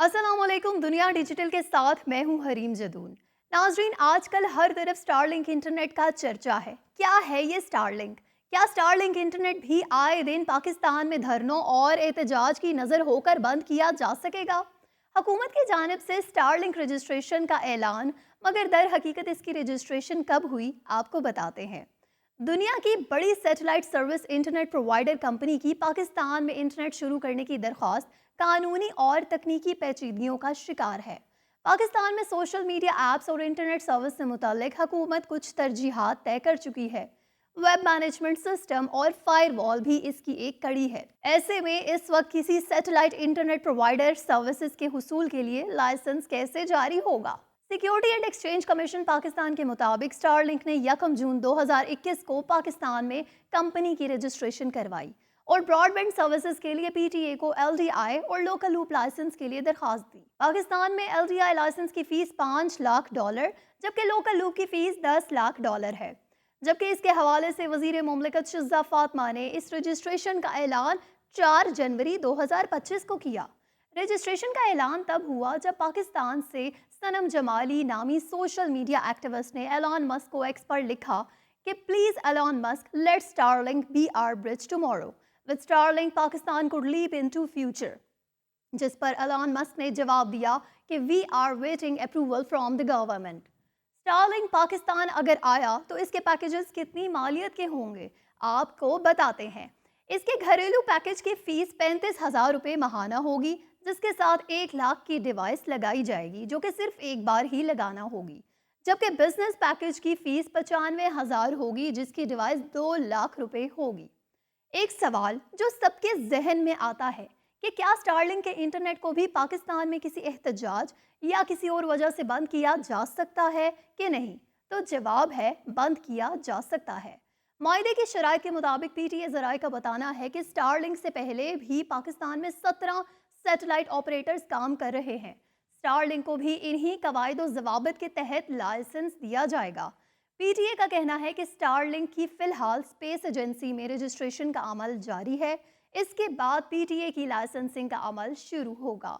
अस्सलाम वालेकुम। दुनिया डिजिटल के साथ मैं हूं हरीम जदून। नाजरीन, आजकल हर तरफ स्टारलिंक इंटरनेट का चर्चा है। क्या है ये स्टारलिंक? क्या स्टारलिंक इंटरनेट भी आए दिन पाकिस्तान में धरनों और एहतजाज की नज़र होकर बंद किया जा सकेगा? हुकूमत की जानिब से स्टारलिंक रजिस्ट्रेशन का ऐलान, मगर दर हकीकत इसकी रजिस्ट्रेशन कब हुई, आपको बताते हैं। दुनिया की बड़ी satellite service internet provider company की पाकिस्तान में इंटरनेट शुरू करने की दरख्वास्त कानूनी और तकनीकी पेचीदगियों का शिकार है। पाकिस्तान में सोशल मीडिया ऐप्स और इंटरनेट सर्विस से मुतालिक हुकूमत कुछ तरजीहात तय कर चुकी है। वेब मैनेजमेंट सिस्टम और फायरवॉल भी इसकी एक कड़ी है। ऐसे में इस वक्त किसी सैटेलाइट इंटरनेट प्रोवाइडर सर्विसेज के हुसूल के लिए लाइसेंस कैसे जारी होगा? Security and exchange commission Pakistan के मुताबिक स्टारलिंक ने 1 जून 2021 को पाकिस्तान में कंपनी की रजिस्ट्रेशन करवाई और ब्रॉडबैंड सर्विसेज के लिए पीटीए को एलडीआई और लोकल लूप लाइसेंस के लिए दरखास्त दी। पाकिस्तान में एलडीआई लाइसेंस की फीस $5 लाख, जबकि लोकल लूप की फीस $10 लाख है। जबकि इसके हवाले से वजीर मुमलिकत शिज़ा फातिमा ने इस रजिस्ट्रेशन का ऐलान 4 जनवरी 2025 को किया। रजिस्ट्रेशन का ऐलान तब हुआ जब पाकिस्तान से सनम जमाली नामी सोशल मीडिया एक्टिविस्ट ने एलॉन मस्क को एक्स पर लिखा कि please Elon Musk, let Starlink be our bridge tomorrow, with Starlink Pakistan could leap into future. जिस पर एलॉन मस्क ने जवाब दिया कि we are waiting approval from the government. Starlink Pakistan अगर आया तो इसके पैकेजेस कितनी मालियत के होंगे, आपको बताते हैं। इसके घरेलू पैकेज की फीस 35,000 रुपये माहाना होगी, जिसके साथ 1 लाख की डिवाइस लगाई जाएगी, जो कि सिर्फ एक बार ही लगाना होगी। जबकि बिजनेस पैकेज की फीस 95,000 होगी, जिसकी डिवाइस 2 लाख रुपए होगी। एक सवाल जो सबके जहन में आता है कि क्या स्टारलिंक के इंटरनेट को भी पाकिस्तान में किसी एहतजाज या किसी और वजह से बंद किया जा सकता है कि नहीं? तो जवाब है, बंद किया जा सकता है। मायदे की शराइत के मुताबिक पीटीए ज़राए का बताना है कि स्टारलिंक से पहले भी पाकिस्तान में 17 सैटेलाइट ऑपरेटर्स काम कर रहे हैं। स्टारलिंक को भी इन्हीं कवायद और ज़वाबित के तहत लाइसेंस दिया जाएगा। पीटीए का कहना है कि स्टारलिंक की फिलहाल स्पेस एजेंसी में रजिस्ट्रेशन का अमल जारी है। इसके बाद पीटीए की लाइसेंसिंग का अमल शुरू होगा।